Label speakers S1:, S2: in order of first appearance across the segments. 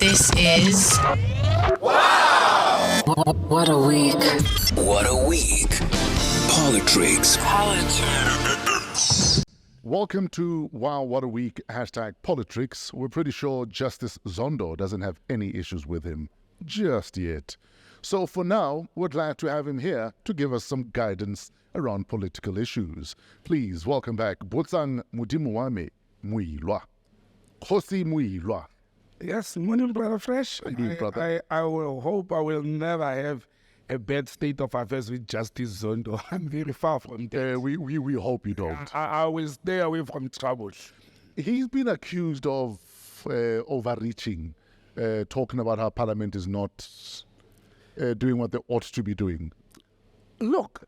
S1: This is
S2: WAW!
S1: What a week.
S2: What a week. PoliTricks.
S3: Welcome to Wow What a Week #PoliTricks. We're pretty sure Justice Zondo doesn't have any issues with him just yet. So for now, we're glad to have him here to give us some guidance around political issues. Please welcome back Botsang Modimowame Moiloa. Khosi Moiloa.
S4: Yes, morning, brother Fresh.
S3: Morning, brother.
S4: I will hope I will never have a bad state of affairs with Justice Zondo. I'm very far from that.
S3: We hope you don't.
S4: I will stay away from trouble.
S3: He's been accused of overreaching, talking about how Parliament is not doing what they ought to be doing.
S4: Look,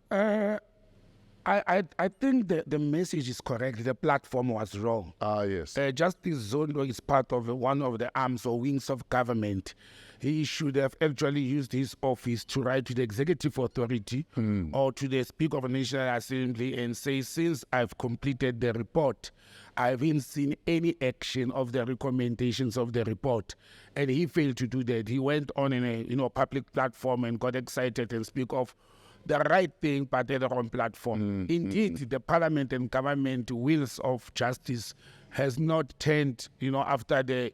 S4: I think the message is correct. The platform was wrong.
S3: Yes.
S4: Justice Zondo is part of one of the arms or wings of government. He should have actually used his office to write to the executive authority or to the Speaker of the National Assembly and say, since I've completed the report, I haven't seen any action of the recommendations of the report. And he failed to do that. He went on in a public platform and got excited and speak of the right thing, but at the wrong platform. Indeed, the Parliament and government wheels of justice has not turned, after the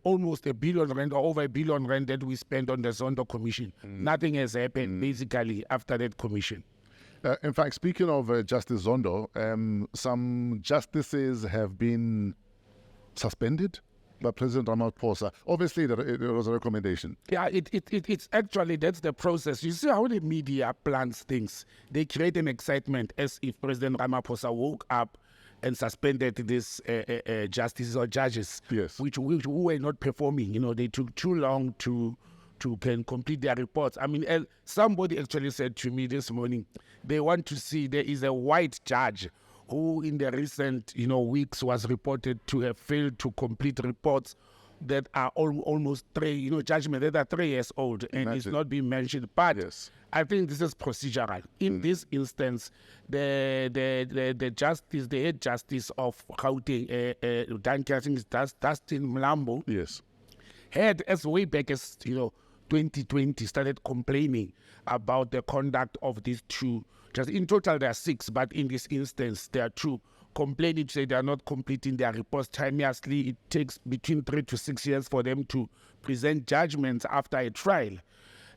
S4: almost R1 billion or over R1 billion that we spent on the Zondo Commission. Nothing has happened, basically, after that commission.
S3: In fact, speaking of Justice Zondo, some justices have been suspended by President Ramaphosa. Obviously, there was a recommendation.
S4: Yeah, it's actually, that's the process. You see how the media plans things. They create an excitement as if President Ramaphosa woke up and suspended these justices or judges,
S3: yes,
S4: which were not performing. They took too long to can complete their reports. I mean, somebody actually said to me this morning, they want to see there is a white judge who in the recent weeks was reported to have failed to complete reports that are almost judgment that are 3 years old and it's not being mentioned. But yes, I think this is procedural. In this instance, the head justice of Gauteng, Dustin Mlambo,
S3: yes,
S4: had as way back as 2020 started complaining about the conduct of these two. Just in total, there are 6, but in this instance, there are 2. Complaining to say they are not completing their reports timeously. It takes between 3 to 6 years for them to present judgments after a trial.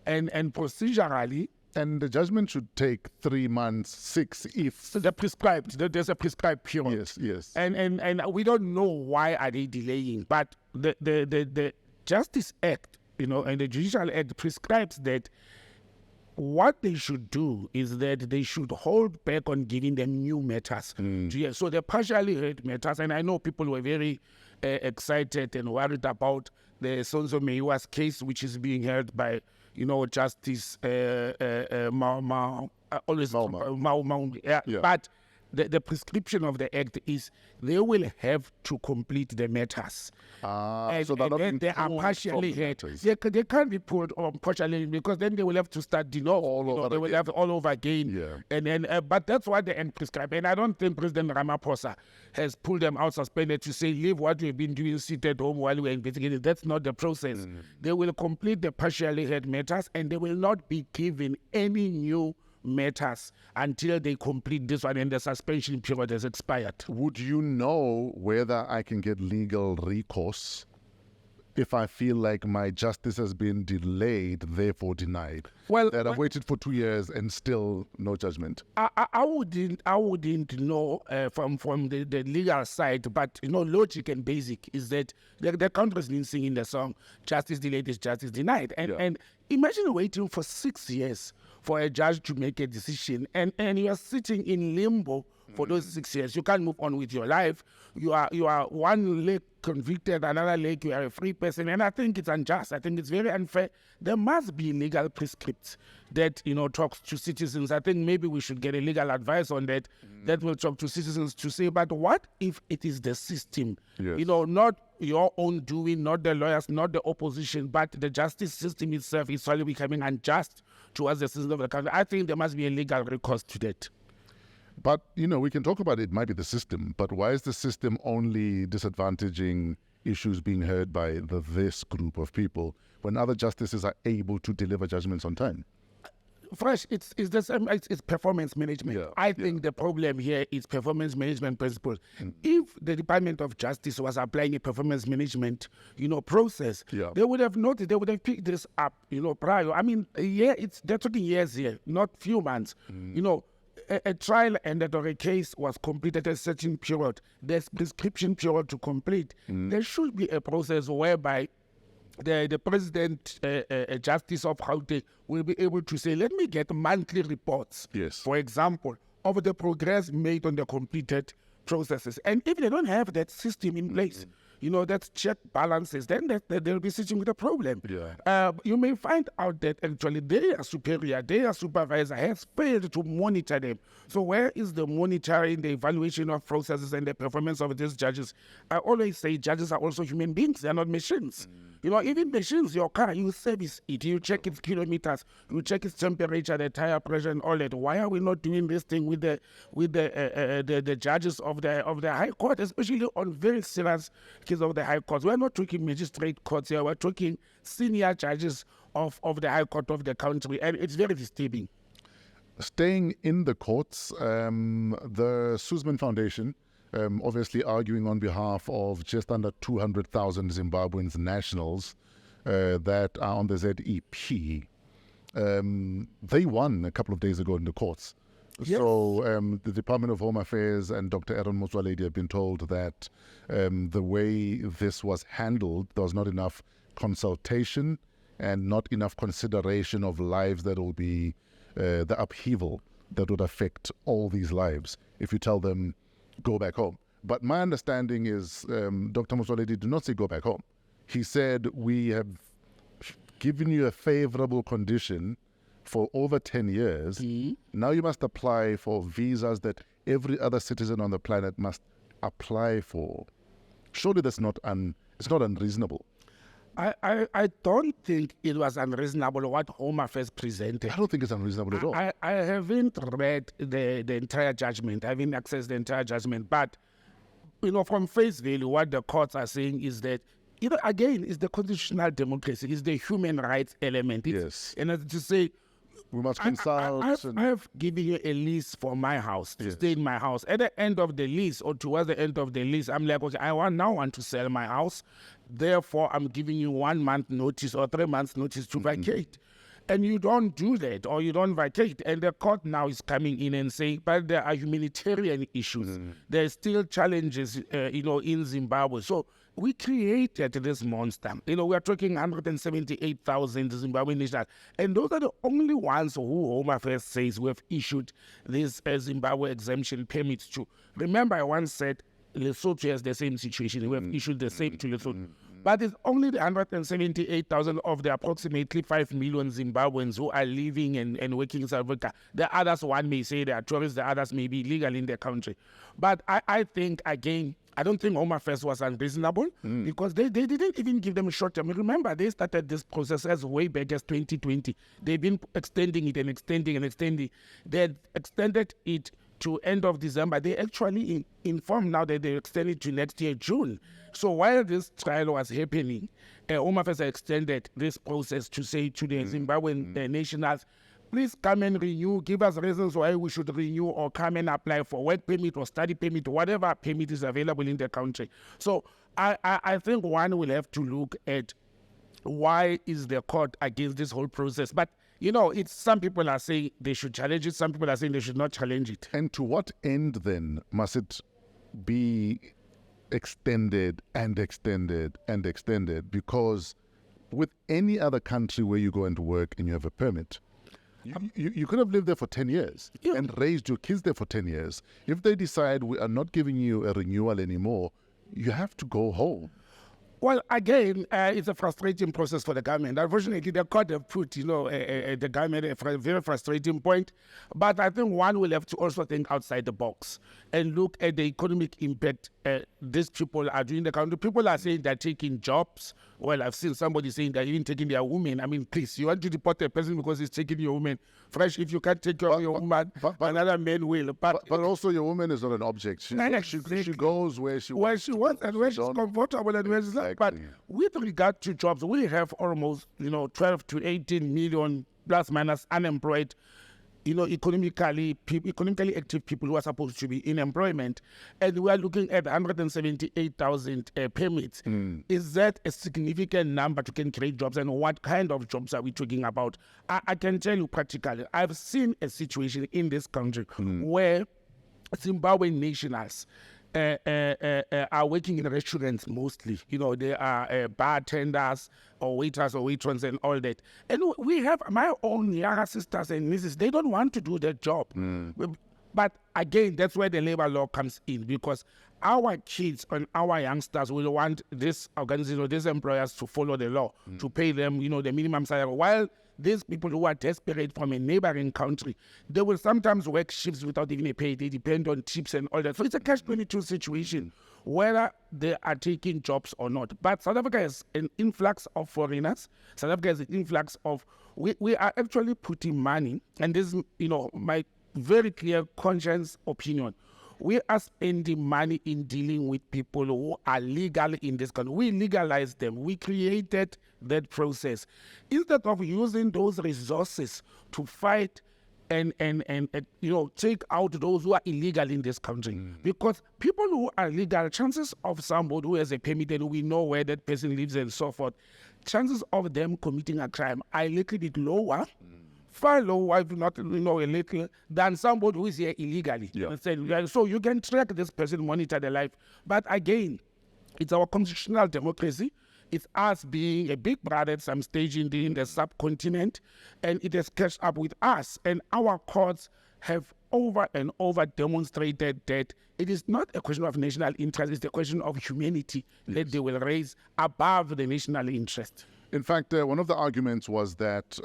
S4: And procedurally...
S3: And the judgment should take 3 months, 6 if...
S4: So there's a prescribed period.
S3: Yes.
S4: And we don't know why are they delaying, but the Justice Act, and the Judicial Act prescribes that what they should do is that they should hold back on giving them new matters. So they partially heard matters, and I know people were very excited and worried about the Zondo Moiloa's case, which is being heard by, Justice Mauma. But the prescription of the act is they will have to complete the matters.
S3: So
S4: they are partially heard. They can't be pulled on partially because then they will have to start they will have all over again.
S3: Yeah.
S4: And then, but that's what the end prescribed. And I don't think President Ramaphosa has pulled them out suspended to say, leave what we've been doing, sit at home while we're investigating. That's not the process. They will complete the partially heard matters and they will not be given any new matters until they complete this one and the suspension period has expired.
S3: Would you know whether I can get legal recourse if I feel like my justice has been delayed, therefore denied?
S4: Well,
S3: that I've waited for 2 years and still no judgment.
S4: I wouldn't know from the legal side, but logic and basic is that the country's been singing the song "Justice delayed is justice denied," and imagine waiting for 6 years for a judge to make a decision, and you are sitting in limbo for those 6 years. You can't move on with your life. You are one leg convicted, another leg you are a free person, and I think it's unjust. I think it's very unfair. There must be legal prescripts that talks to citizens. I think maybe we should get a legal advice on that. That will talk to citizens to say, but what if it is the system?
S3: Yes.
S4: Not your own doing, not the lawyers, not the opposition, but the justice system itself is slowly becoming unjust towards the citizens of the country. I think there must be a legal recourse to that.
S3: But, we can talk about it might be the system, but why is the system only disadvantaging issues being heard by this group of people when other justices are able to deliver judgments on time?
S4: Fresh, it's the same. It's performance management.
S3: Yeah,
S4: I think the problem here is performance management principles. If the Department of Justice was applying a performance management, process,
S3: Yeah.
S4: they would have noticed. They would have picked this up, prior. I mean, they're talking years here, not few months. A trial ended or a case was completed at a certain period. There's prescription period to complete. There should be a process whereby the president, Justice of Gauteng, will be able to say, let me get monthly reports,
S3: Yes.
S4: for example, of the progress made on the completed processes. And if they don't have that system in place, that's check balances, then they'll be sitting with a problem.
S3: Yeah.
S4: You may find out that actually their superior, their supervisor has failed to monitor them. So where is the monitoring, the evaluation of processes and the performance of these judges? I always say judges are also human beings. They're not machines. Even machines, your car, you service it, you check its kilometers, you check its temperature, the tire pressure and all that. Why are we not doing this thing with the judges of the High Court, especially on very serious cases of the High Court? We're not talking magistrate courts here, we're talking senior judges of the High Court of the country, and it's very disturbing.
S3: Staying in the courts, the Suzman Foundation, obviously arguing on behalf of just under 200,000 Zimbabwean nationals that are on the ZEP. They won a couple of days ago in the courts.
S4: Yes.
S3: So the Department of Home Affairs and Dr. Aaron Motsoaledi have been told that the way this was handled, there was not enough consultation and not enough consideration of lives that will be the upheaval that would affect all these lives if you tell them, go back home. But my understanding is Dr. Motsoaledi did not say go back home. He said, we have given you a favorable condition for over 10 years. Now you must apply for visas that every other citizen on the planet must apply for. Surely that's it's not unreasonable.
S4: I don't think it was unreasonable what Home Affairs presented.
S3: I don't think it's unreasonable at all.
S4: I haven't read the entire judgment. I haven't accessed the entire judgment. But, from face value, what the courts are saying is that, again, it's the constitutional democracy, it's the human rights element.
S3: Yes.
S4: And as to say,
S3: We must consult.
S4: I have given you a lease for my house, to stay in my house. At the end of the lease or towards the end of the lease, I'm like, okay, I now want to sell my house. Therefore, I'm giving you 1 month notice or 3 months notice to vacate. And you don't do that or you don't vacate. And the court now is coming in and saying, but there are humanitarian issues. There are still challenges, in Zimbabwe. So we created this monster. We are talking 178,000 Zimbabwean nationals. And those are the only ones who Home Affairs says we have issued this Zimbabwe exemption permits to. Remember, I once said Lesotho has the same situation. We have issued the same to Lesotho. But it's only the 178,000 of the approximately 5 million Zimbabweans who are living and working in South Africa. The others, one may say they are tourists, the others may be illegal in their country. But I think, again, I don't think Home Affairs was unreasonable because they didn't even give them a short term. Remember, they started this process as way back as 2020. They've been extending it and extending and extending. They had extended it to end of December. They actually informed now that they extended to next year, June. So while this trial was happening, Home Affairs extended this process to say to the Zimbabwean nationals, please come and renew, give us reasons why we should renew or come and apply for work permit or study permit, whatever permit is available in the country. So I think one will have to look at why is the court against this whole process. But it's some people are saying they should challenge it, some people are saying they should not challenge it.
S3: And to what end then must it be extended and extended and extended? Because with any other country where you go and work and you have a permit, you could have lived there for 10 years and raised your kids there for 10 years. If they decide we are not giving you a renewal anymore, you have to go home.
S4: Well, again, it's a frustrating process for the government. Unfortunately, the court have put, the government at a very frustrating point. But I think one will have to also think outside the box and look at the economic impact these people are doing in the country. People are saying they're taking jobs. Well, I've seen somebody saying they're even taking their women. I mean, please, you want to deport a person because he's taking your woman. Fresh, if you can't take care of your woman, another man will. But
S3: also your woman is not an object. She goes where she wants.
S4: And where she's comfortable and where she's not. But with regard to jobs, we have almost 12 to 18 million plus minus unemployed, economically active people who are supposed to be in employment, and we are looking at 178,000 permits. Is that a significant number to can create jobs, and what kind of jobs are we talking about? I can tell you practically, I've seen a situation in this country where Zimbabwean nationals are working in restaurants mostly. They are bartenders or waiters or waitresses and all that. And we have my own younger sisters and nieces. They don't want to do that job. But again, that's where the labor law comes in, because our kids and our youngsters will want this organization, these employers to follow the law, to pay them, the minimum salary. While these people who are desperate from a neighboring country, they will sometimes work shifts without even a pay. They depend on tips and all that. So it's a catch-22 situation, whether they are taking jobs or not. But South Africa has an influx of foreigners. South Africa has an influx of, we are actually putting money, and this is, my very clear conscience opinion. We are spending money in dealing with people who are legal in this country. We legalized them. We created that process. Instead of using those resources to fight and take out those who are illegal in this country. Because people who are legal, chances of somebody who has a permit and we know where that person lives and so forth, chances of them committing a crime are a little bit lower, far lower, if not a little, than somebody who is here illegally. So you can track this person, monitor their life. But again, it's our constitutional democracy. It's us being a big brother at some stage in the subcontinent, and it has catched up with us. And our courts have over and over demonstrated that it is not a question of national interest, it's a question of humanity that they will raise above the national interest.
S3: In fact, one of the arguments was that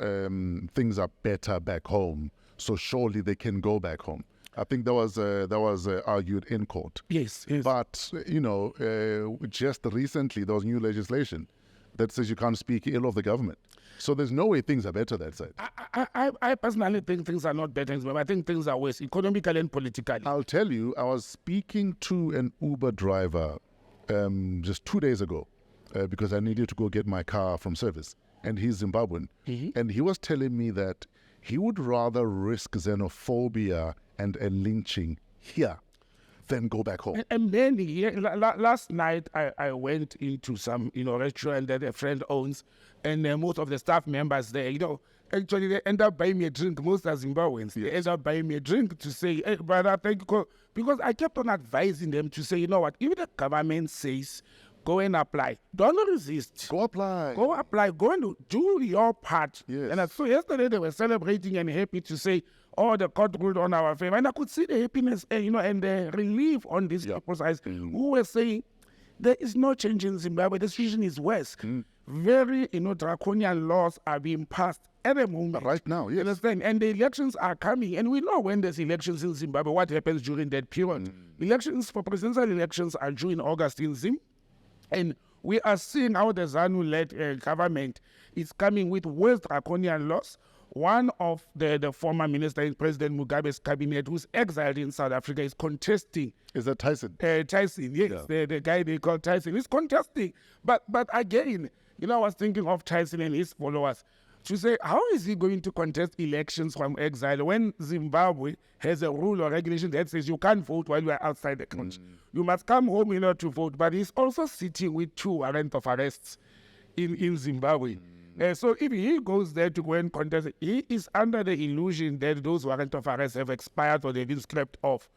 S3: things are better back home, so surely they can go back home. I think that was argued in court.
S4: Yes.
S3: But, just recently there was new legislation that says you can't speak ill of the government. So there's no way things are better that side.
S4: I personally think things are not better, but I think things are worse, economically and politically.
S3: I'll tell you, I was speaking to an Uber driver just 2 days ago because I needed to go get my car from service. And he's Zimbabwean. And he was telling me that he would rather risk xenophobia and a lynching here than go back home.
S4: And then last night I went into some restaurant that a friend owns, and most of the staff members there, actually they end up buying me a drink. Most are Zimbabweans. They end up buying me a drink to say, hey, brother, thank you. Because I kept on advising them to say, you know what, if the government says go and apply, don't resist.
S3: Go apply.
S4: Go apply. Go and do your part.
S3: Yes.
S4: And so yesterday they were celebrating and happy to say, oh, the court ruled on our favor. And I could see the happiness, and the relief on these people's eyes who were saying, there is no change in Zimbabwe. The situation is worse. Very, draconian laws are being passed at the moment.
S3: Right now, yes.
S4: Understand? And the elections are coming. And we know when there's elections in Zimbabwe, what happens during that period. Elections for presidential elections are due in August in Zim. And we are seeing how the ZANU-led government is coming with worse draconian laws. One of the former minister in President Mugabe's cabinet, who's exiled in South Africa, is contesting.
S3: Is that Tyson?
S4: Tyson, yes. Yeah. The guy they call Tyson is contesting. But again, I was thinking of Tyson and his followers to say, how is he going to contest elections from exile when Zimbabwe has a rule or regulation that says you can't vote while you are outside the country? You must come home in order to vote. But he's also sitting with 2 warrants of arrests in Zimbabwe. So if he goes there to go and contest, he is under the illusion that those warrants of arrest have expired or they've been scrapped off.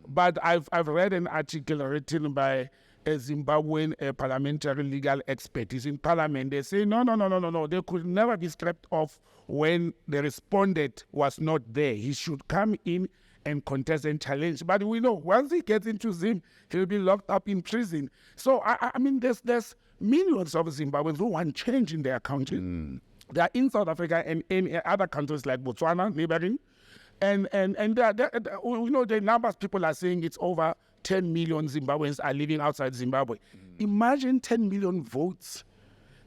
S4: But I've read an article written by a Zimbabwean parliamentary legal expert. He's in parliament. They say, no. They could never be scrapped off when the respondent was not there. He should come in and contest and challenge. But we know once he gets into Zim, he'll be locked up in prison. So, I mean, there's millions of Zimbabweans who want change in their country. They are in South Africa and in other countries like Botswana, neighboring. And the numbers people are saying it's over 10 million Zimbabweans are living outside Zimbabwe. Imagine 10 million votes.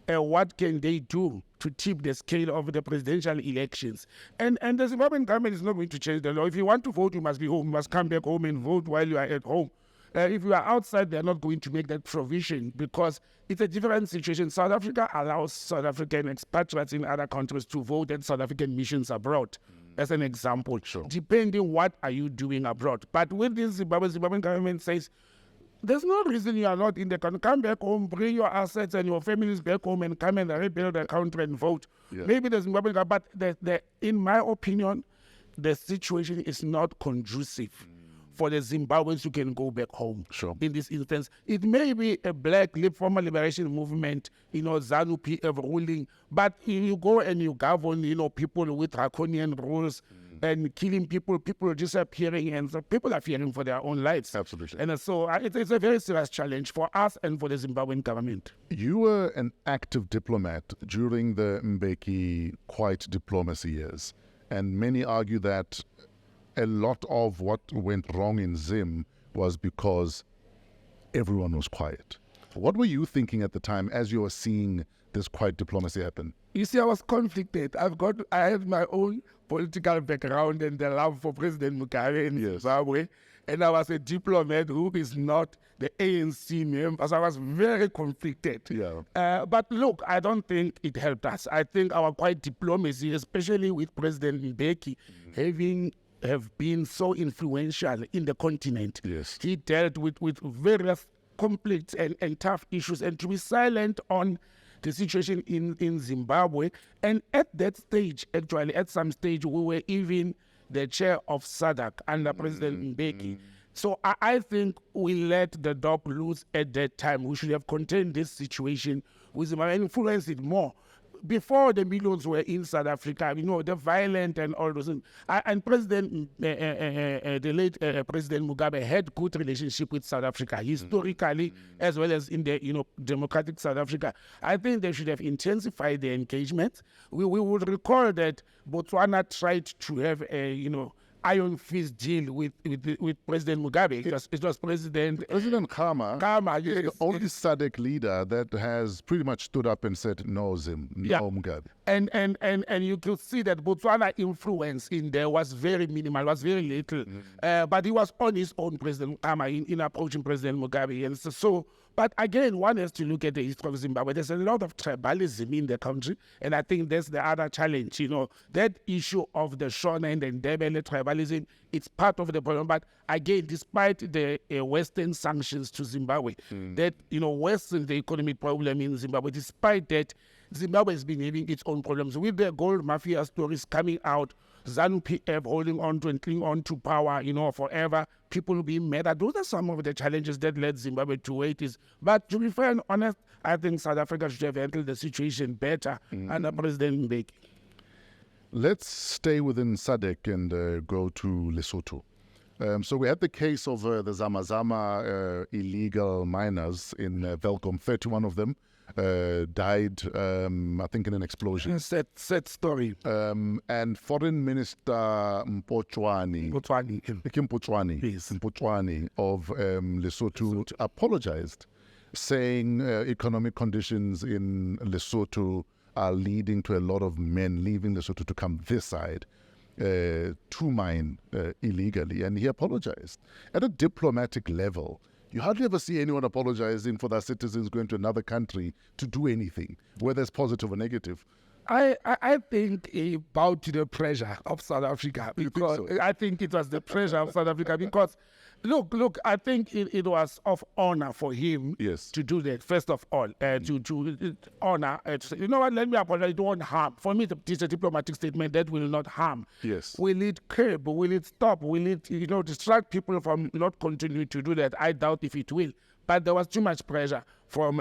S4: What can they do to tip the scale of the presidential elections? And the Zimbabwean government is not going to change the law. If you want to vote, you must be home. You must come back home and vote while you are at home. If you are outside, they're not going to make that provision because it's a different situation. South Africa allows South African expatriates in other countries to vote at South African missions abroad, as an example, depending what are you doing abroad. But with this Zimbabwean government says, there's no reason you are not in the country. Come back home, bring your assets and your families back home and come and rebuild the country and vote. Yeah. Maybe the Zimbabwean government, but in my opinion, the situation is not conducive for the Zimbabweans who can go back home. In this instance, it may be a former liberation movement, ZANU PF ruling, but you go and you govern, people with draconian rules and killing people disappearing, and so people are fearing for their own lives.
S3: Absolutely.
S4: And so it's a very serious challenge for us and for the Zimbabwean government.
S3: You were an active diplomat during the Mbeki quiet diplomacy years, and many argue that a lot of what went wrong in Zim was because everyone was quiet. What were you thinking at the time as you were seeing this quiet diplomacy happen?
S4: You see, I was conflicted. I have my own political background and the love for President Mugabe in Zimbabwe, and I was a diplomat who is not the ANC member, so I was very conflicted. But look, I don't think it helped us. I think our quiet diplomacy, especially with President Mbeki, have been so influential in the continent. He dealt with various conflicts and tough issues, and to be silent on the situation in Zimbabwe. And at that stage, actually, at some stage, we were even the chair of SADC under President Mbeki. So I think we let the dog loose at that time. We should have contained this situation with Zimbabwe and influenced it more. Before the millions were in South Africa, the violent and all those things. And the late President Mugabe had good relationship with South Africa, historically, as well as in the democratic South Africa. I think they should have intensified the engagement. We would recall that Botswana tried to have a, iron fist deal with President Mugabe. It was President
S3: Khama, yes, the only SADC leader that has pretty much stood up and said no Zim, no Mugabe.
S4: And you could see that Botswana influence in there was very minimal, was very little. But he was on his own, President Khama, in approaching President Mugabe. And so but again, one has to look at the history of Zimbabwe. There's a lot of tribalism in the country, and I think that's the other challenge. That issue of the Shona and Ndebele tribalism, it's part of the problem. But again, despite the Western sanctions to Zimbabwe, that worsened the economic problem in Zimbabwe, despite that, Zimbabwe has been having its own problems with the gold mafia stories coming out. ZANU PF holding on to and clinging on to power, forever. People being mad. Those are some of the challenges that led Zimbabwe to where it is. But to be fair and honest, I think South Africa should have handled the situation better under President Mbeki.
S3: Let's stay within SADC and go to Lesotho. So we had the case of the Zamazama illegal miners in Velkom. 31 of them died, I think, in an explosion.
S4: Sad story.
S3: And Foreign Minister Mpotshwane of Lesotho apologized, saying economic conditions in Lesotho are leading to a lot of men leaving Lesotho to come this side to mine illegally. And he apologized. At a diplomatic level, you hardly ever see anyone apologizing for their citizens going to another country to do anything, whether it's positive or negative.
S4: I think he bowed to the pressure of South Africa, because I think it was the pressure of South Africa because look, I think it was of honor for him to do that, first of all, to honor. You know what, let me apologize, it won't harm. For me, it's a diplomatic statement that will not harm. Will it curb? Will it stop? Will it distract people from not continuing to do that? I doubt if it will. But there was too much pressure from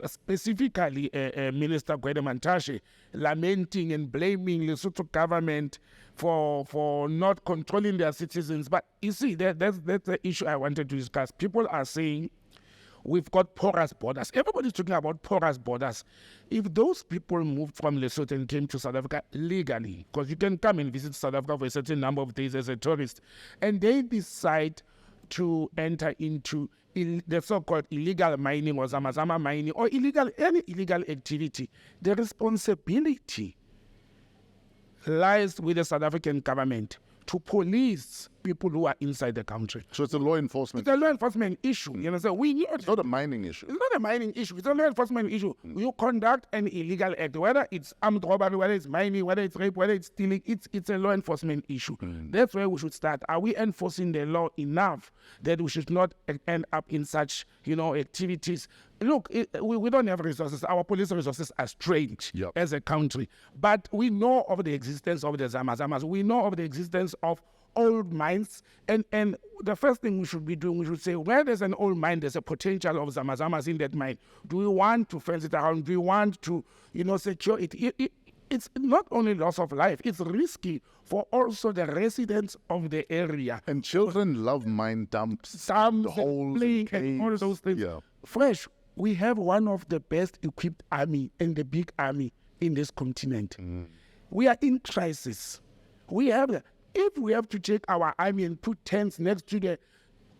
S4: specifically Minister Gwede Mantashe, lamenting and blaming the Lesotho government for not controlling their citizens. But you see, that's the issue I wanted to discuss. People are saying we've got porous borders. Everybody's talking about porous borders. If those people moved from Lesotho and came to South Africa legally, because you can come and visit South Africa for a certain number of days as a tourist, and they decide to enter into the so-called illegal mining or Zamazama mining or any illegal activity, the responsibility lies with the South African government to police people who are inside the country.
S3: So it's a law enforcement.
S4: It's a law enforcement issue. You understand?
S3: It's not a mining issue.
S4: It's not a mining issue. It's a law enforcement issue. You conduct an illegal act, whether it's armed robbery, whether it's mining, whether it's rape, whether it's stealing, it's a law enforcement issue. That's where we should start. Are we enforcing the law enough that we should not end up in such, activities? Look, we don't have resources. Our police resources are strained as a country. But we know of the existence of the Zamazamas. We know of the existence of old mines, and the first thing we should be doing, we should say, where there's an old mine, there's a potential of Zamazamas in that mine. Do we want to fence it around? Do we want to, secure it? It's not only loss of life, it's risky for also the residents of the area.
S3: And children love mine dumps, holes,
S4: and all of those things.
S3: Yeah.
S4: Fresh, we have one of the best equipped army and the big army in this continent. We are in crisis. If we have to take our army and put tents next to the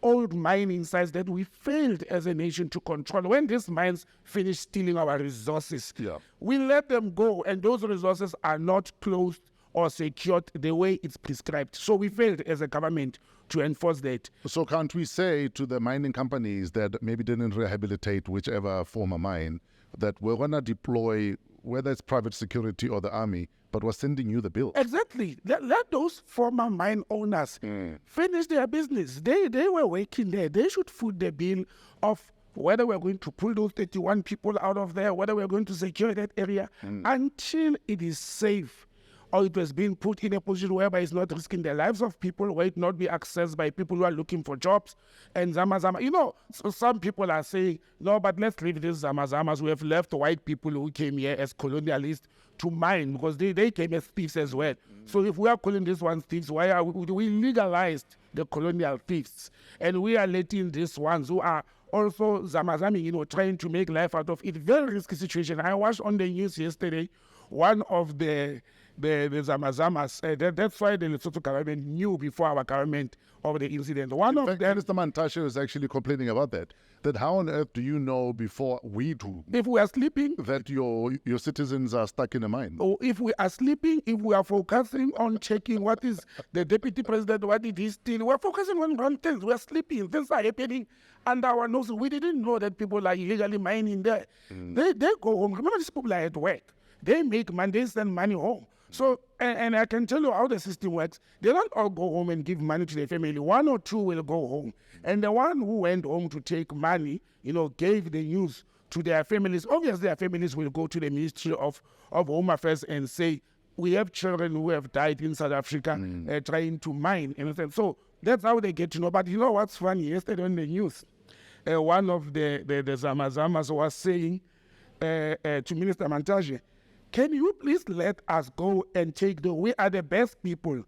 S4: old mining sites that we failed as a nation to control, when these mines finish stealing our resources, we let them go, and those resources are not closed or secured the way it's prescribed. So we failed as a government to enforce that.
S3: So can't we say to the mining companies that maybe didn't rehabilitate whichever former mine, that we're going to deploy, whether it's private security or the army, but we're sending you the bill?
S4: Exactly. Let those former mine owners finish their business. They were working there. They should foot the bill of whether we're going to pull those 31 people out of there, whether we're going to secure that area until it is safe, or it was being put in a position whereby it's not risking the lives of people, where it not be accessed by people who are looking for jobs. And Zamazama, so some people are saying, no, but let's leave these Zamazamas. We have left white people who came here as colonialists to mine, because they came as thieves as well. So if we are calling these ones thieves, why are we legalized the colonial thieves? And we are letting these ones who are also Zamazami, trying to make life out of it. Very risky situation. I watched on the news yesterday, one of the Zamazamas, that's why the Lesotho government knew before our government of the incident. One of them,
S3: Mr. Mantashe is actually complaining about that how on earth do you know before we do,
S4: if we are sleeping,
S3: that your citizens are stuck in a mine?
S4: Or if we are sleeping, if we are focusing on checking what is the deputy president, what did he steal, we're focusing on wrong things. We're sleeping. Things are happening under our nose. We didn't know that people are illegally mining there. They go home. Remember, these people are at work. They make money, they send money home. So, and I can tell you how the system works. They don't all go home and give money to their family. One or two will go home. And the one who went home to take money, gave the news to their families. Obviously, their families will go to the Ministry of Home Affairs and say, we have children who have died in South Africa trying to mine. So that's how they get to know. But you know what's funny? Yesterday on the news, one of the Zamazamas was saying to Minister Mantashe, can you please let us go and we are the best people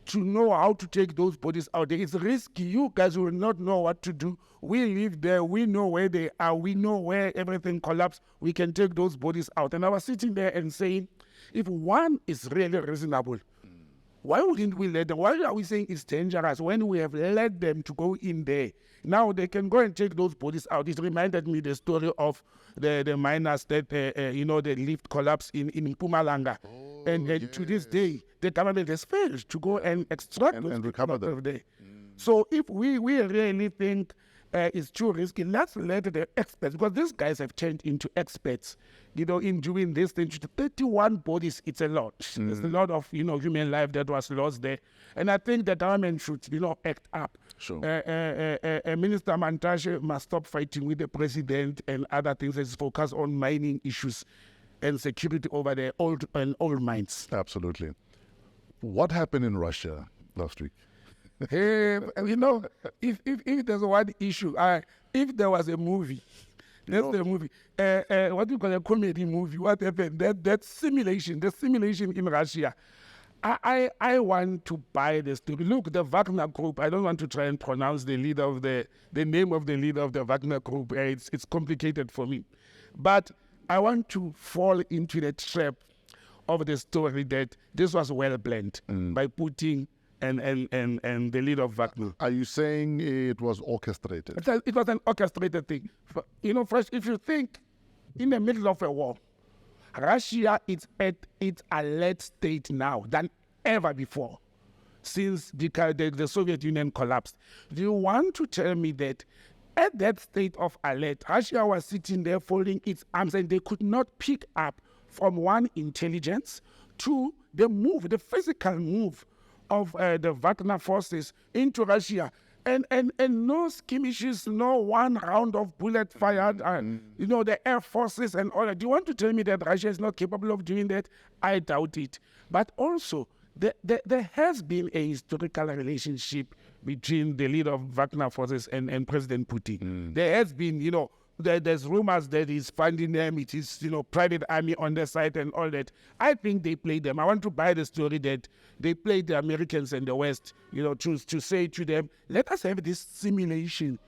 S4: to know how to take those bodies out there. It's risky. You guys will not know what to do. We live there. We know where they are. We know where everything collapsed. We can take those bodies out. And I was sitting there and saying, if one is really reasonable, why wouldn't we let them? Why are we saying it's dangerous when we have let them to go in there? Now they can go and take those bodies out. It reminded me the story of the miners that, the lift collapsed in Mpumalanga. And to this day, the government has failed to go and extract those
S3: and recover them.
S4: out of there. So if we really think it's too risky, let's let the experts, because these guys have turned into experts, in doing this thing. 31 bodies, it's a lot. There's a lot of, human life that was lost there. And I think the government should, act up.
S3: Sure.
S4: Minister Mantashe must stop fighting with the president and other things and focus on mining issues and security over the old mines.
S3: Absolutely. What happened in Russia last week?
S4: Hey, if there's one issue, if there was a movie, that's the movie. What do you call a comedy movie? What happened? The simulation in Russia. I want to buy the story. Look, the Wagner group, I don't want to try and pronounce the name of the leader of the Wagner group. It's complicated for me. But I want to fall into the trap of the story that this was well planned by Putin and the leader of Wagner.
S3: Are you saying it was orchestrated?
S4: It was an orchestrated thing. First, if you think in the middle of a war, Russia is at its alert state now than ever before. since the Soviet Union collapsed. Do you want to tell me that at that state of alert, Russia was sitting there folding its arms and they could not pick up from one, intelligence, two, the physical move of the Wagner forces into Russia, and no skirmishes, no one round of bullet fired, the air forces and all that. Do you want to tell me that Russia is not capable of doing that? I doubt it. But also, there has been a historical relationship between the leader of Wagner forces and President Putin. There has been, there's rumors that he's funding them. It is, private army on their side and all that. I think they played them. I want to buy the story that they played the Americans and the West, to say to them, let us have this simulation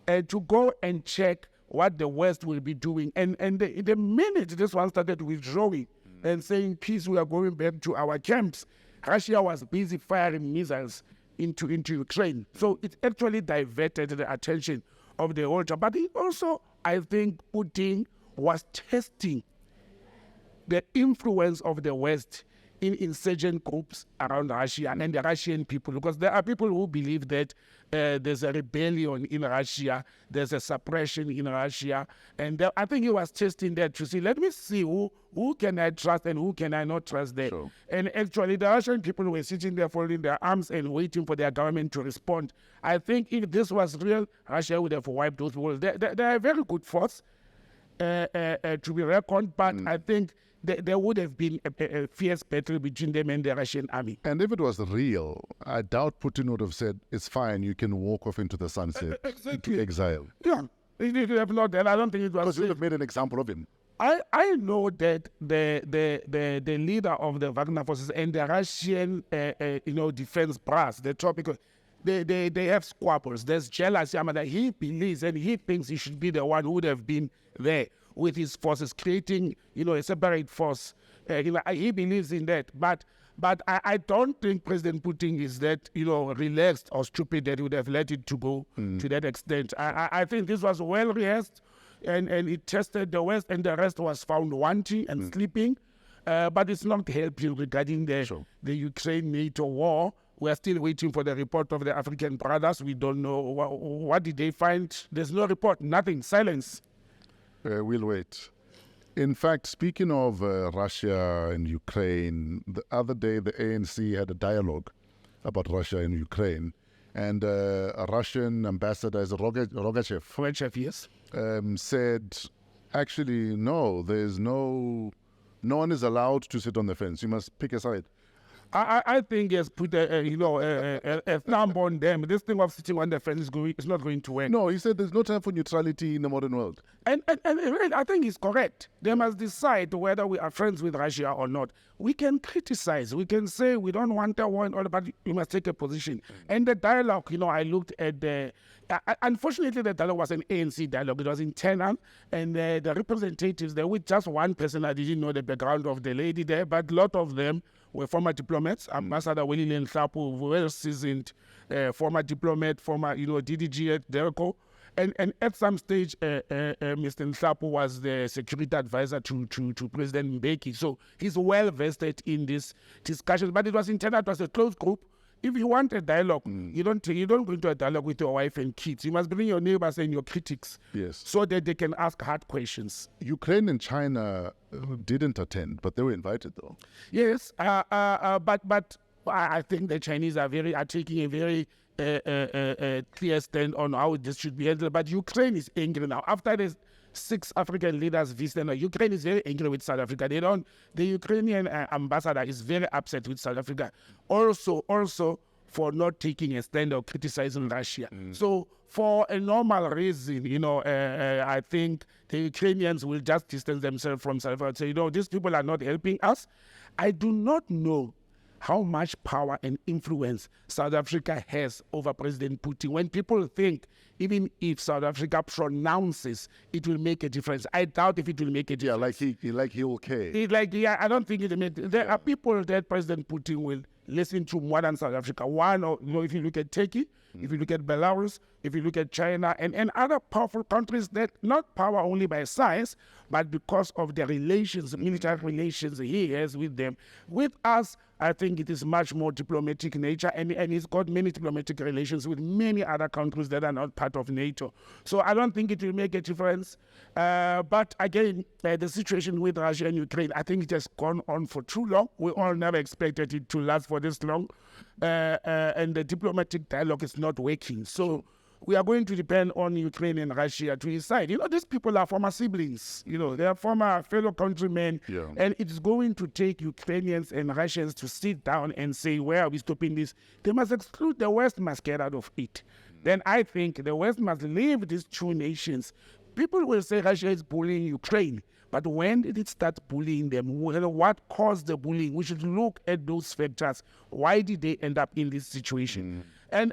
S4: and to go and check what the West will be doing. And the minute this one started withdrawing and saying, peace, we are going back to our camps, Russia was busy firing missiles into Ukraine. So it actually diverted the attention of the whole job. But it also, I think, Putin was testing the influence of the West in insurgent groups around Russia and the Russian people, because there are people who believe that there's a rebellion in Russia, there's a suppression in Russia, and I think he was testing that to see, let me see who can I trust and who can I not trust there. Sure. And actually, the Russian people were sitting there folding their arms and waiting for their government to respond. I think if this was real, Russia would have wiped those people. They're a very good force to be reckoned, but I think there would have been a fierce battle between them and the Russian army.
S3: And if it was real, I doubt Putin would have said, it's fine, you can walk off into the sunset, into exile.
S4: Yeah, he would have not, and I don't think it was...
S3: Because you would have made an example of him.
S4: I know that the leader of the Wagner forces and the Russian defense brass, the tropical, they have squabbles. There's jealousy. That he believes and he thinks he should be the one who would have been there with his forces, creating a separate force. He believes in that. But I don't think President Putin is that relaxed or stupid that he would have let it to go to that extent. I think this was well rehearsed. And it tested the West, and the rest was found wanting and sleeping. But it's not helping regarding the Ukraine-NATO war. We are still waiting for the report of the African brothers. We don't know what did they find. There's no report, nothing, silence.
S3: We'll wait. In fact, speaking of Russia and Ukraine, the other day the ANC had a dialogue about Russia and Ukraine. And a Russian ambassador, Rogachev,
S4: yes,
S3: said, actually, no, there's no one is allowed to sit on the fence. You must pick a side.
S4: I think he has put a thumb on them. This thing of sitting on the fence is not going to work.
S3: No, he said there's no time for neutrality in the modern world.
S4: And really, I think he's correct. They must decide whether we are friends with Russia or not. We can criticize. We can say we don't want a war and all, but we must take a position. And the dialogue, I looked at the... unfortunately, the dialogue was an ANC dialogue. It was internal, and the representatives there with just one person. I didn't know the background of the lady there, but a lot of them were former diplomats. Ambassador Willie Nhlapo, well-seasoned former diplomat, former DDG at DERCO. And at some stage, Mr. Nhlapo was the security advisor to President Mbeki. So he's well-vested in this discussion. But it was internal, it was a closed group. If you want a dialogue, you don't go into a dialogue with your wife and kids. You must bring your neighbors and your critics, so that they can ask hard questions.
S3: Ukraine and China didn't attend, but they were invited, though.
S4: Yes, but I think the Chinese are taking a very clear stand on how this should be handled. But Ukraine is angry now. After the 6 African leaders visited, Ukraine is very angry with South Africa. The Ukrainian ambassador is very upset with South Africa. Also for not taking a stand or criticizing Russia. So for a normal reason, I think the Ukrainians will just distance themselves from South Africa and say, these people are not helping us. I do not know how much power and influence South Africa has over President Putin. When people think even if South Africa pronounces, it will make a difference. I doubt if it will make a difference.
S3: Yeah, he will care.
S4: I don't think it will make. There are people that President Putin will listen to more than South Africa. One, if you look at Turkey, if you look at Belarus, if you look at China and other powerful countries that not power only by size, but because of the relations, military relations he has with them. With us, I think it is much more diplomatic nature, and he's got many diplomatic relations with many other countries that are not part of NATO. So I don't think it will make a difference. But again, the situation with Russia and Ukraine, I think it has gone on for too long. We all never expected it to last for this long. And the diplomatic dialogue is not working. So we are going to depend on Ukraine and Russia to decide. These people are former siblings. They are former fellow countrymen.
S3: Yeah.
S4: And it's going to take Ukrainians and Russians to sit down and say, where are we stopping this? They must exclude, the West must get out of it. Then I think the West must leave these two nations. People will say Russia is bullying Ukraine. But when did it start bullying them? What caused the bullying? We should look at those factors. Why did they end up in this situation? And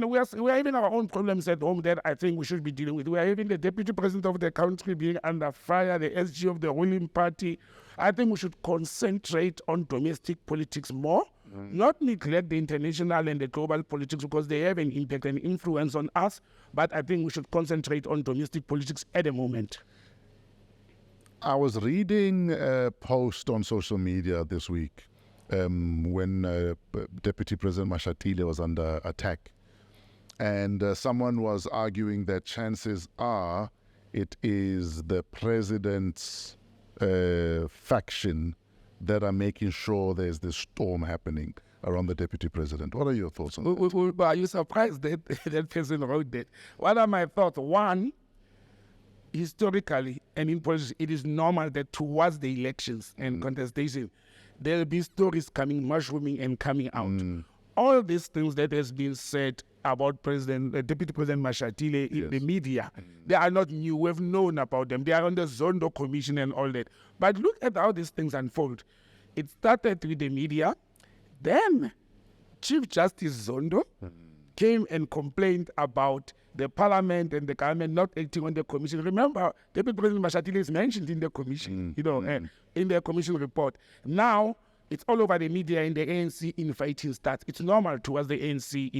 S4: we are having our own problems at home that I think we should be dealing with. We are having the deputy president of the country being under fire, the SG of the ruling party. I think we should concentrate on domestic politics more, not neglect the international and the global politics because they have an impact and influence on us. But I think we should concentrate on domestic politics at the moment.
S3: I was reading a post on social media this week when Deputy President Mashatile was under attack. And someone was arguing that chances are it is the president's faction that are making sure there's this storm happening around the deputy president. What are your thoughts on that?
S4: Are you surprised that that person wrote that? What are my thoughts? One, historically and in politics, it is normal that towards the elections and contestation, there will be stories coming, mushrooming and coming out. All these things that has been said about Deputy President Mashatile in the media, they are not new. We've known about them. They are on the Zondo Commission and all that. But look at how these things unfold. It started with the media. Then Chief Justice Zondo came and complained about the parliament and the government not acting on the commission. Remember, Deputy President Mashatile is mentioned in the commission, in the commission report. Now, it's all over the media and the ANC infighting starts. It's normal towards the ANC,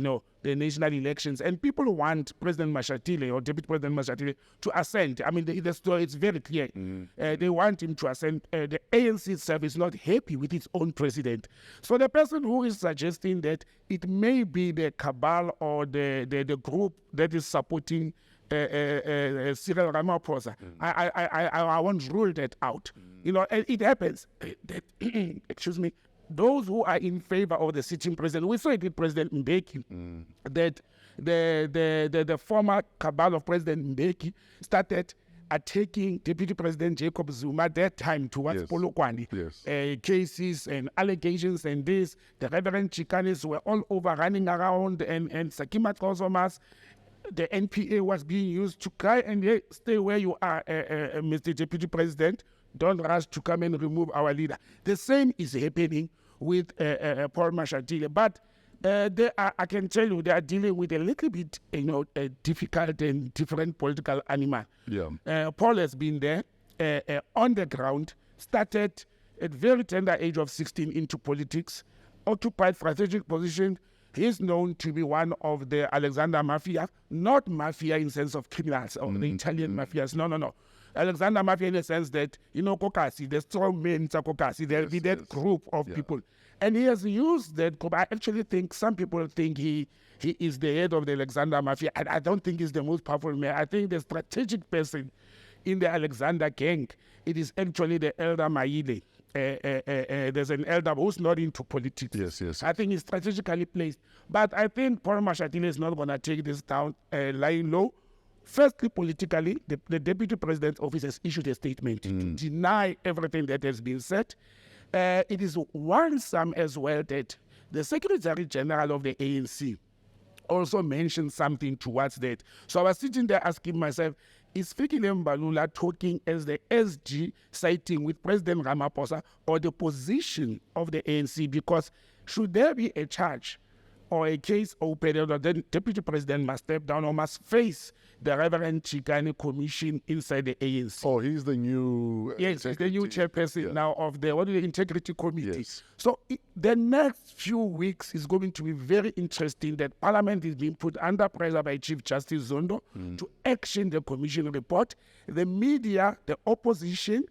S4: the national elections. And people want President Mashatile or Deputy President Mashatile to assent. I mean, the story is very clear. They want him to assent. The ANC itself is not happy with its own president. So the person who is suggesting that it may be the cabal or the group that is supporting Cyril Ramaphosa, I won't rule that out. It happens that, excuse me, those who are in favor of the sitting president, we saw it with President Mbeki, that the former cabal of President Mbeki started attacking Deputy President Jacob Zuma at that time towards Polokwane. Cases and allegations and this, the Reverend Chikanis were all over running around and Sakima Kozomas. The NPA was being used to try and stay where you are, Mr. Deputy President. Don't rush to come and remove our leader. The same is happening with Paul Mashatile. But I can tell you, they are dealing with a little bit, a difficult and different political animal. Paul has been there on the ground, started at very tender age of 16 into politics, occupied strategic position. He is known to be one of the Alexander Mafia, not mafia in sense of criminals or the Italian mafias. No. Alexander Mafia in the sense that, Kokasi, the strong men, Kokasi, there will be that group of people. And he has used that group. I actually think some people think he is the head of the Alexander Mafia. I don't think he's the most powerful man. I think the strategic person in the Alexander gang, it is actually the elder Maile. There's an elder who's not into politics.
S3: Yes.
S4: I think he's strategically placed. But I think Paul Mashatile is not going to take this down lying low. Firstly, politically, the Deputy President's office has issued a statement to deny everything that has been said. It is worrisome as well that the Secretary General of the ANC also mentioned something towards that. So I was sitting there asking myself, is Fikile Mbalula talking as the SG siding with President Ramaphosa or the position of the ANC? Because should there be a charge or a case opened, or then deputy president must step down or must face the Reverend Chikane Commission inside the ANC.
S3: Oh, he's the new...
S4: Yes, he's the new chairperson now of the Integrity Committee.
S3: Yes.
S4: So the next few weeks is going to be very interesting, that Parliament is being put under pressure by Chief Justice Zondo to action the commission report. The media, the opposition,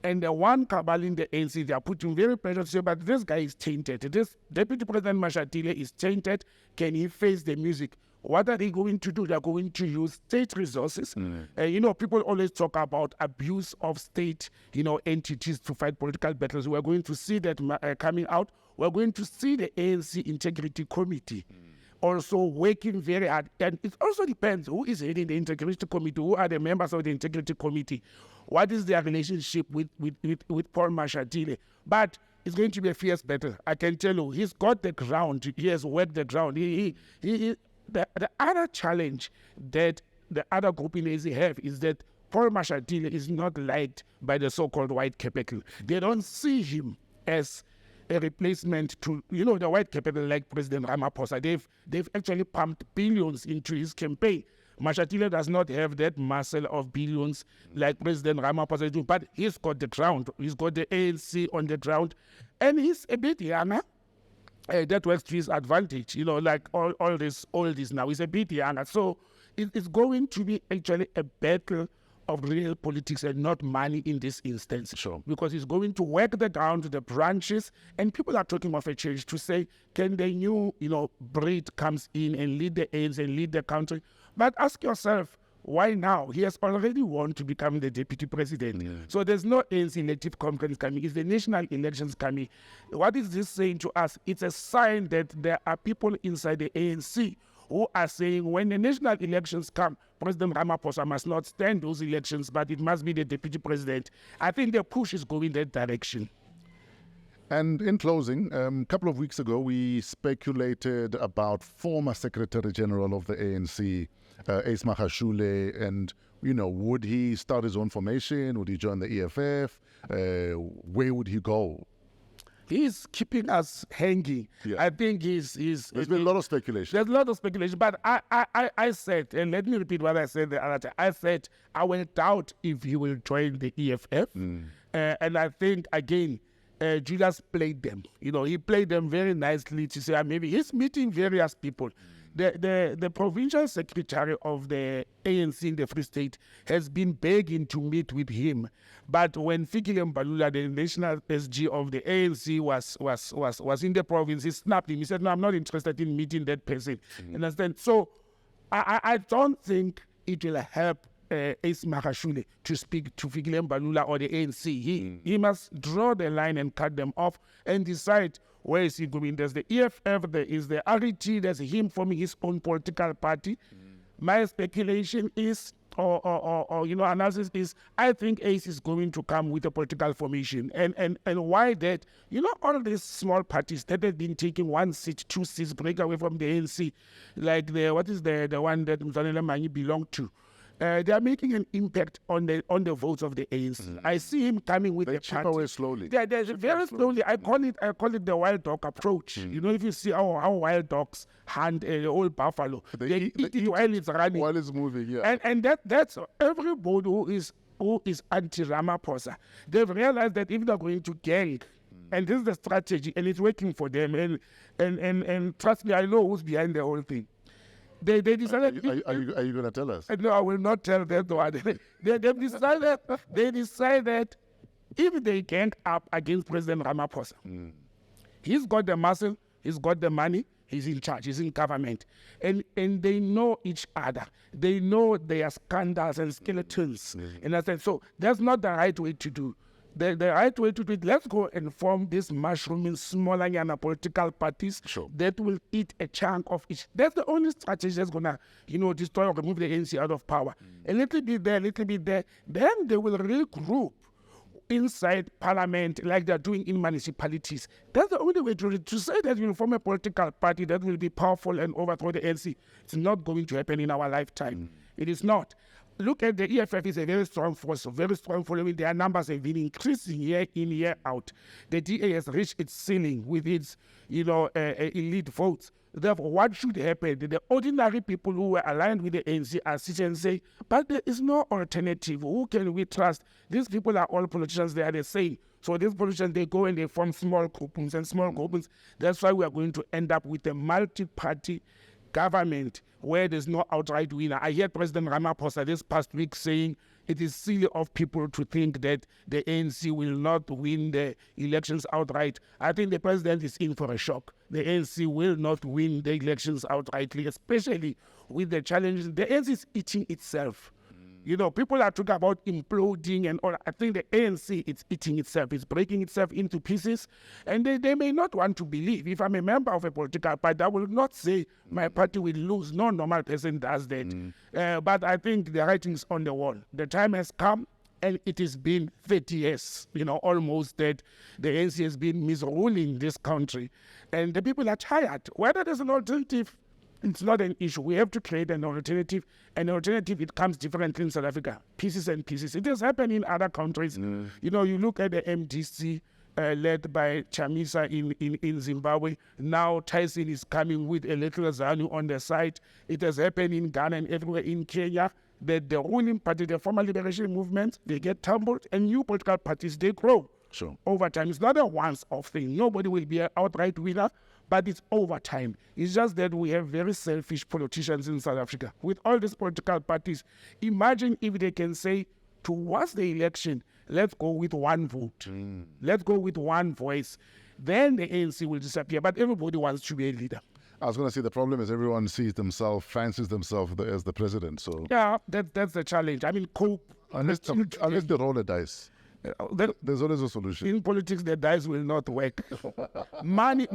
S4: and the one cabal in the ANC, they are putting very pressure to say, but this guy is tainted. This Deputy President Mashatile is tainted. Can he face the music? What are they going to do? They're going to use state resources. People always talk about abuse of state, entities to fight political battles. We're going to see that coming out. We're going to see the ANC Integrity Committee also working very hard. And it also depends who is heading the Integrity Committee, who are the members of the Integrity Committee, what is their relationship with Paul Mashatile. But it's going to be a fierce battle. I can tell you, he's got the ground. He has worked the ground. The other challenge that the other group in AC have is that Paul Mashatile is not liked by the so-called white capital. They don't see him as a replacement to, the white capital like President Ramaphosa. They've actually pumped billions into his campaign. Mashatile does not have that muscle of billions like President Ramaphosa do, but he's got the ground. He's got the ANC on the ground, and he's a bit younger. That works to his advantage, like all this now. He's a bit younger. So it's going to be actually a battle of real politics and not money in this instance.
S3: Sure.
S4: Because it's going to work the ground, the branches, and people are talking of a change to say, can the new, breed comes in and lead the ANC and lead the country? But ask yourself, why now? He has already won to become the deputy president. Yeah. So there's no ANC elective conference coming. It's the national elections coming. What is this saying to us? It's a sign that there are people inside the ANC who are saying when the national elections come, President Ramaphosa must not stand those elections, but it must be the deputy president. I think the push is going that direction.
S3: And in closing, a couple of weeks ago, we speculated about former Secretary General of the ANC, Ace Magashule, and, would he start his own formation? Would he join the EFF? Where would he go?
S4: He's keeping us hanging. Yeah. I think there's
S3: been a lot of speculation.
S4: There's a lot of speculation, but I said, and let me repeat what I said the other time. I said I will doubt if he will join the EFF. And I think, again, Julius played them. He played them very nicely to say maybe he's meeting various people. The provincial secretary of the ANC in the Free State has been begging to meet with him. But when Fikile Mbalula, the national SG of the ANC, was in the province, he snapped him. He said, no, I'm not interested in meeting that person. Understand? So I don't think it will help Ace Magashule to speak to Fikile Mbalula or the ANC. He must draw the line and cut them off and decide where is he going. There's the EFF, there is the RET, there's him forming his own political party. My speculation is, or analysis is, I think Ace is going to come with a political formation. And why that? All these small parties that have been taking 1 seat, 2 seats, break away from the ANC, like the one that Mzanele Manyi belonged to. They are making an impact on the votes of the ANC. I see him coming with
S3: they
S4: a
S3: chip away slowly.
S4: They're very slowly. I call it the wild dog approach. If you see how wild dogs hunt the old buffalo, they eat it while it's running,
S3: while it's moving. Yeah,
S4: and that's everybody who is anti-Ramaphosa. They've realized that if they're going to gang, and this is the strategy, and it's working for them. And trust me, I know who's behind the whole thing. They decided.
S3: Are you going to tell us?
S4: No, I will not tell that one. They decided if they gang up against President Ramaphosa, he's got the muscle, he's got the money, he's in charge, he's in government, and they know each other. They know their scandals and skeletons. And I said, so that's not the right way to do. The right way to do it, let's go and form this mushrooming smaller political parties that will eat a chunk of each. That's the only strategy that's going to, destroy or remove the ANC out of power. A little bit there, a little bit there. Then they will regroup inside parliament like they're doing in municipalities. That's the only way to say that you form a political party that will be powerful and overthrow the ANC. It's not going to happen in our lifetime. It is not. look at the EFF is a very strong force, a very strong following. Their numbers have been increasing year in, year out. The DA has reached its ceiling with its, elite votes. Therefore, what should happen? The ordinary people who were aligned with the ANC are sitting and say, but there is no alternative. Who can we trust? These people are all politicians. They are the same. So these politicians, they go and they form small groupings and small groupings. That's why we are going to end up with a multi-party government where there's no outright winner. I heard President Ramaphosa this past week saying it is silly of people to think that the ANC will not win the elections outright. I think the president is in for a shock. The ANC will not win the elections outrightly, especially with the challenges. The ANC is eating itself. People are talking about imploding and all. I think the ANC is eating itself. It's breaking itself into pieces. And they may not want to believe. If I'm a member of a political party, I will not say my party will lose. No normal person does that. But I think the writing's on the wall. The time has come, and it has been 30 years, almost that the ANC has been misruling this country. And the people are tired. Whether there's an alternative, it's not an issue. We have to create an alternative. An alternative, it comes differently in South Africa. Pieces and pieces. It has happened in other countries. You look at the MDC led by Chamisa in Zimbabwe. Now Tyson is coming with a little ZANU on the side. It has happened in Ghana and everywhere in Kenya. The ruling party, the former liberation movement, they get tumbled, and new political parties, they grow.
S3: Sure.
S4: Over time. It's not a once-off thing. Nobody will be an outright winner, but it's over time. It's just that we have very selfish politicians in South Africa. With all these political parties, imagine if they can say, towards the election, let's go with one vote. Let's go with one voice. Then the ANC will disappear, but everybody wants to be a leader.
S3: I was going to say the problem is everyone sees themselves, fancies themselves as the president. So
S4: yeah, that's the challenge. I mean, cope.
S3: Unless they roll the dice. There's always a solution.
S4: In politics, the dice will not work. Money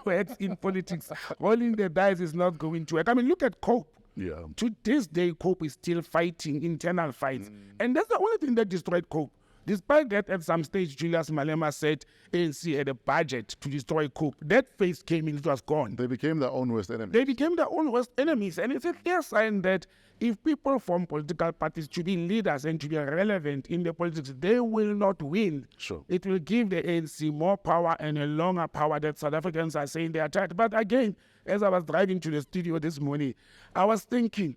S4: works in politics. Rolling the dice is not going to work. I mean, look at COPE.
S3: Yeah.
S4: To this day, COPE is still fighting internal fights. And that's the only thing that destroyed COPE. Despite that, at some stage, Julius Malema said ANC had a budget to destroy COPE. That phase came in, it was gone.
S3: They became their own worst enemy.
S4: They became their own worst enemies. And it's a clear sign that if people form political parties to be leaders and to be relevant in the politics, they will not win.
S3: Sure.
S4: It will give the ANC more power and a longer power that South Africans are saying they are tired. But again, as I was driving to the studio this morning, I was thinking,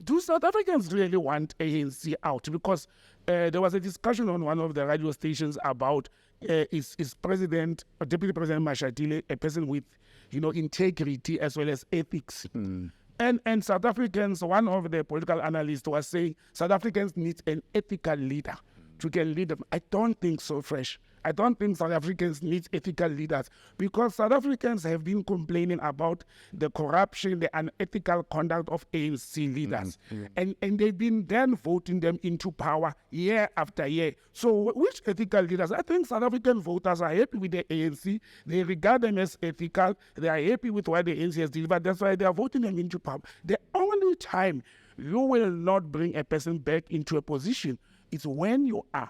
S4: do South Africans really want ANC out? Because there was a discussion on one of the radio stations about is President or Deputy President Mashatile a person with, integrity as well as ethics. And South Africans, one of the political analysts was saying South Africans need an ethical leader to can lead them. I don't think so, Fresh. I don't think South Africans need ethical leaders because South Africans have been complaining about the corruption, the unethical conduct of ANC leaders. And they've been then voting them into power year after year. So which ethical leaders? I think South African voters are happy with the ANC. They regard them as ethical. They are happy with what the ANC has delivered. That's why they are voting them into power. The only time you will not bring a person back into a position is when you are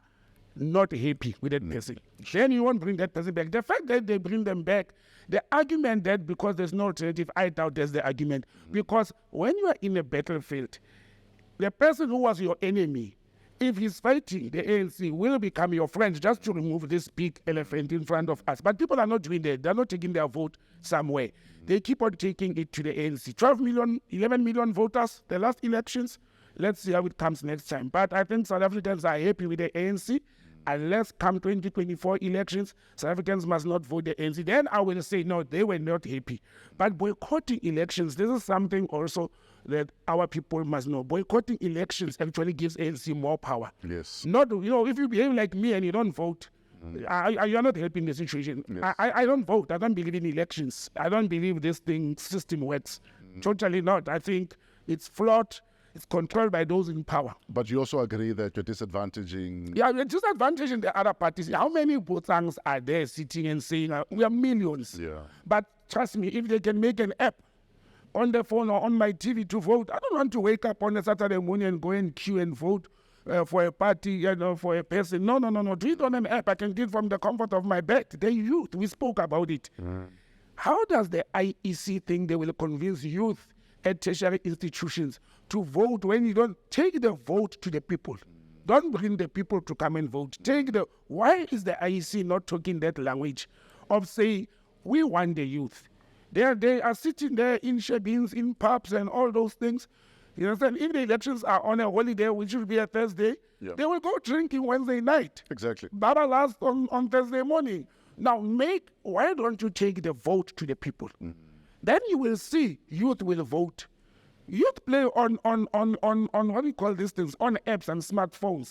S4: not happy with that person. Then you won't bring that person back. The fact that they bring them back, the argument that because there's no alternative, I doubt there's the argument. Because when you are in a battlefield, the person who was your enemy, if he's fighting, the ANC will become your friend just to remove this big elephant in front of us. But people are not doing that. They're not taking their vote somewhere. They keep on taking it to the ANC. 12 million, 11 million voters, the last elections. Let's see how it comes next time. But I think South Africans are happy with the ANC. Unless come 2024 elections, South Africans must not vote the ANC. Then I will say, no, they were not happy. But boycotting elections, this is something also that our people must know. Boycotting elections actually gives ANC more power.
S3: Yes.
S4: Not, if you behave like me and you don't vote, you're not helping the situation.
S3: Yes.
S4: I don't vote. I don't believe in elections. I don't believe this system works. Totally not. I think it's flawed. It's controlled by those in power.
S3: But you also agree that you're disadvantaging...
S4: Yeah, we're disadvantaging the other parties. How many Botsangs are there sitting and saying, we are millions.
S3: Yeah.
S4: But trust me, if they can make an app on the phone or on my TV to vote, I don't want to wake up on a Saturday morning and go and queue and vote for a party, for a person. No. Do it on an app. I can do it from the comfort of my bed. The youth, we spoke about it. How does the IEC think they will convince youth at tertiary institutions to vote when you don't take the vote to the people. Don't bring the people to come and vote. Why is the IEC not talking that language of saying, we want the youth? They are sitting there in shebeens, in pubs and all those things. You understand? If the elections are on a holiday, which should be a Thursday, they will go drinking Wednesday night.
S3: Exactly.
S4: Baba last on Thursday morning. Now why don't you take the vote to the people? Then you will see youth will vote. Youth play on what do you call these things, on apps and smartphones.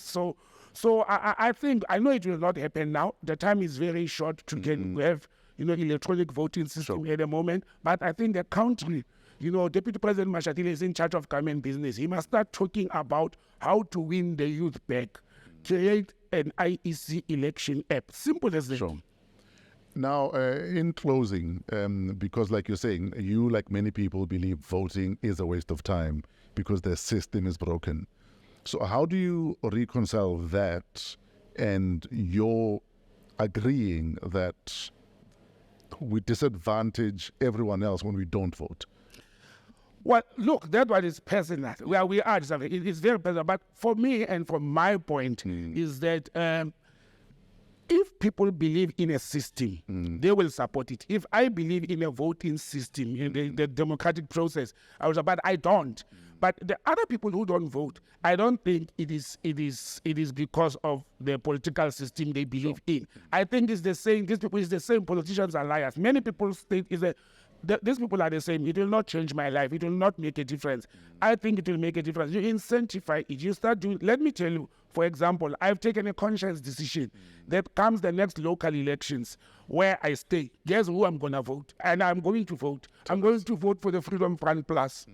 S4: So I think, I know it will not happen now. The time is very short to have electronic voting system at the moment. But I think the country, Deputy President Mashatile is in charge of government business. He must start talking about how to win the youth back. Create an IEC election app. Simple as that.
S3: Sure. Now, in closing, because like you're saying, you, like many people, believe voting is a waste of time because the system is broken. So how do you reconcile that and your agreeing that we disadvantage everyone else when we don't vote?
S4: Well, look, that one is personal. Well, we are something. It's very personal. But for me and from my point is that if people believe in a system, they will support it. If I believe in a voting system, in the democratic process, but I don't. But the other people who don't vote, I don't think it is because of the political system they believe in. I think it's the same. These people is the same. Politicians are liars. Many people state these people are the same. It will not change my life. It will not make a difference. I think it will make a difference. You incentivize it. You start doing. Let me tell you, for example, I've taken a conscious decision that comes the next local elections where I stay. Guess who I'm going to vote? And I'm going to vote. I'm going to vote for the Freedom Front Plus.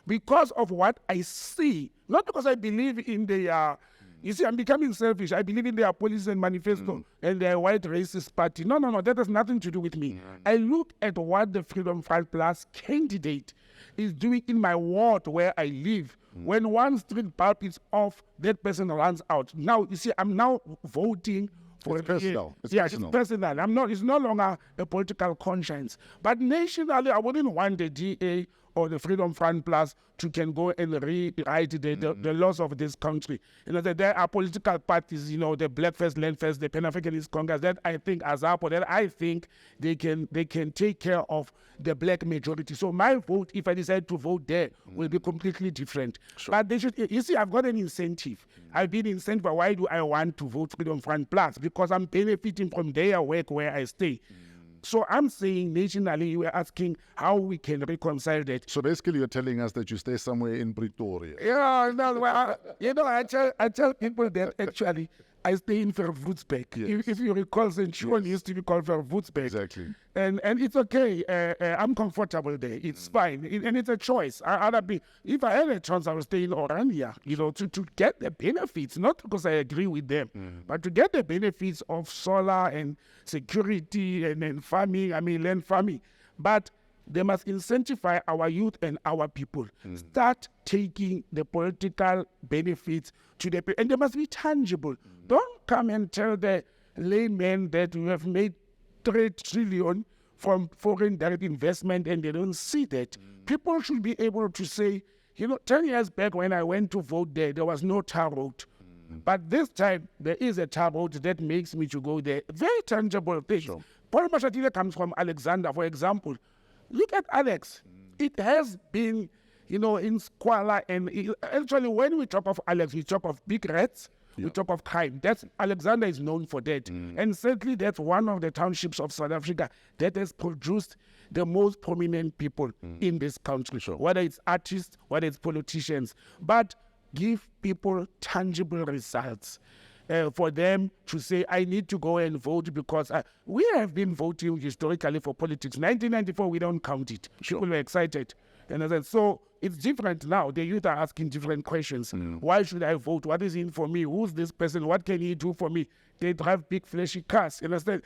S4: Because of what I see, not because I believe in their, you see, I'm becoming selfish. I believe in their policy and manifesto and their white racist party. No, that has nothing to do with me. I look at what the Freedom Front Plus candidate is doing in my ward where I live. When one street bulb is off, that person runs out. Now, you see, I'm now voting for
S3: it's personal. It's
S4: personal. It's personal. It's no longer a political conscience. But nationally, I wouldn't want the DA or the Freedom Front Plus to can go and rewrite the laws of this country. There are political parties, the Black First, Land First, the Pan-Africanist Congress, that I think ASAPO, that I think they can take care of the black majority. So my vote, if I decide to vote there, will be completely different. Sure. But they should, you see, I've got an incentive. I've been incentivized. Why do I want to vote Freedom Front Plus? Because I'm benefiting from their work where I stay. So I'm saying nationally, you are asking how we can reconcile that.
S3: So basically you're telling us that you stay somewhere in Pretoria.
S4: Yeah, no, well, I tell people that actually I stay in Verwoedsbeek.
S3: Yes.
S4: If you recall, Centurion used to be called Verwoedsbeek.
S3: Exactly.
S4: And it's okay. I'm comfortable there. It's fine. And it's a choice. If I had a chance, I would stay in Orania, to get the benefits, not because I agree with them, but to get the benefits of solar and security and farming, land farming. But they must incentivize our youth and our people. Start taking the political benefits to the people. And they must be tangible. Don't come and tell the layman that we have made 3 trillion from foreign direct investment and they don't see that. People should be able to say, 10 years back when I went to vote there was no tar road. But this time, there is a tar road that makes me to go there. Very tangible things. Sure. Paul Mashatile comes from Alexander, for example. Look at Alex. It has been, in squalor. And actually, when we talk of Alex, we talk of big rats. We talk of crime. Alexander is known for that. And certainly that's one of the townships of South Africa that has produced the most prominent people in this country. Sure. Whether it's artists, whether it's politicians. But give people tangible results. For them to say, I need to go and vote because we have been voting historically for politics. 1994, we don't count it. Sure. People were excited. And I said, so it's different now. The youth are asking different questions. Why should I vote? What is in for me? Who's this person? What can he do for me? They drive big flashy cars. And I said,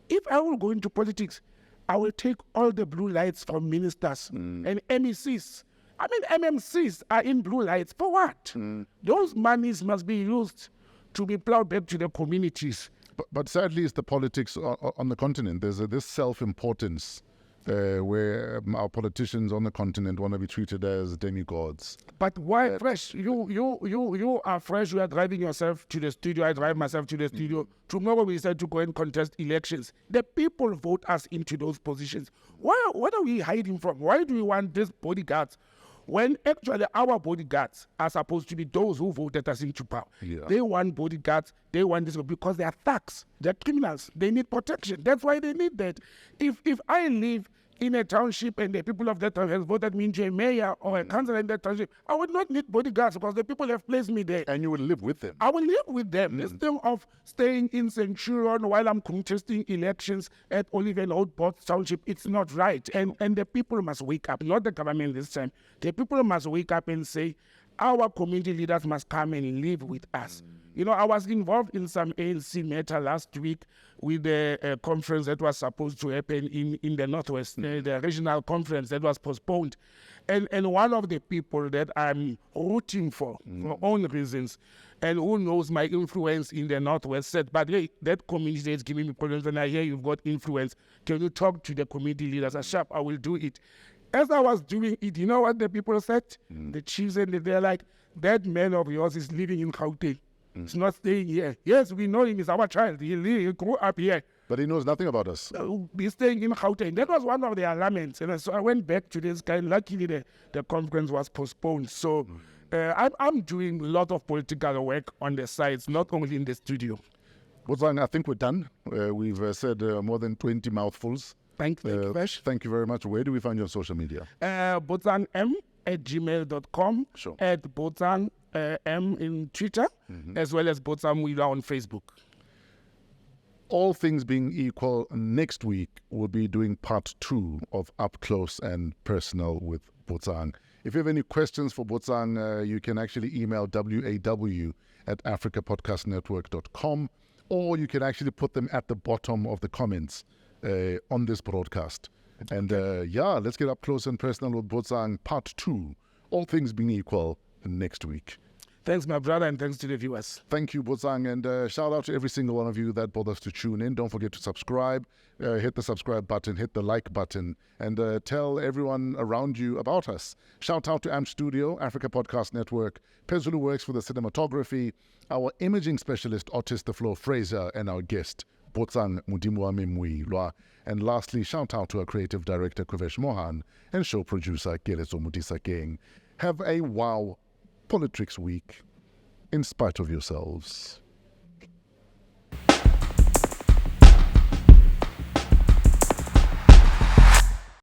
S4: if I will go into politics, I will take all the blue lights from ministers and MECs. MMCs are in blue lights. For what? Those monies must be used to be plowed back to the communities.
S3: But sadly, it's the politics on the continent. There's this self-importance where our politicians on the continent want to be treated as demigods.
S4: But why fresh? You are fresh. You are driving yourself to the studio. I drive myself to the studio. Tomorrow we decide to go and contest elections. The people vote us into those positions. What are we hiding from? Why do we want these bodyguards when actually our bodyguards are supposed to be those who voted us into power?
S3: Yeah.
S4: They want bodyguards. They want this because they are thugs. They're criminals. They need protection. That's why they need that. If I live in a township and the people of that town has voted me into a mayor or a councillor in that township, I would not need bodyguards because the people have placed me there.
S3: And you would live with them.
S4: I will live with them instead of staying in Centurion while I'm contesting elections at Olive and Old Port Township. It's not right. And the people must wake up, not the government this time. The people must wake up and say, our community leaders must come and live with us. You know, I was involved in some ANC matter last week with the conference that was supposed to happen in the Northwest, the regional conference that was postponed. And one of the people that I'm rooting for own reasons, and who knows my influence in the Northwest, said, but hey, that community is giving me problems, and I hear you've got influence. Can you talk to the community leaders? I said, sharp, I will do it. As I was doing it, you know what the people said? The chiefs, and they're like, that man of yours is living in Gauteng. He's not staying here. Yes, we know him. He's our child. He grew up here.
S3: But he knows nothing about us.
S4: He's staying in Gauteng. That was one of the laments. And so I went back to this guy. Luckily, the conference was postponed. So I'm doing a lot of political work on the sides, not only in the studio.
S3: Botsang, I think we're done. We've said more than 20 mouthfuls.
S4: Thank you, Fresh.
S3: Thank you very much. Where do we find you on social media?
S4: botsangm@gmail.com.
S3: Sure.
S4: At Botsang M in Twitter, as well as Botsang Moiloa on Facebook.
S3: All things being equal, next week we'll be doing part 2 of Up Close and Personal with Botsang. If you have any questions for Botsang, you can actually email waw@africapodcastnetwork.com, or you can actually put them at the bottom of the comments on this broadcast. And let's get up close and personal with Botsang part 2, all things being equal, next week.
S4: Thanks, my brother, and thanks to the viewers.
S3: Thank you, Botsang, and shout out to every single one of you that bothers to tune in. Don't forget to subscribe. Hit the subscribe button, hit the like button, and tell everyone around you about us. Shout out to AMP Studio, Africa Podcast Network, Pezulu works for the cinematography, our imaging specialist, Otis the Floor Fraser, and our guest, Botsang Modimowame Moiloa. And lastly, shout out to our creative director, Kuvesh Mohan, and show producer, Kelezo Mutisakeng. Have a WAW PoliTricks week in spite of yourselves.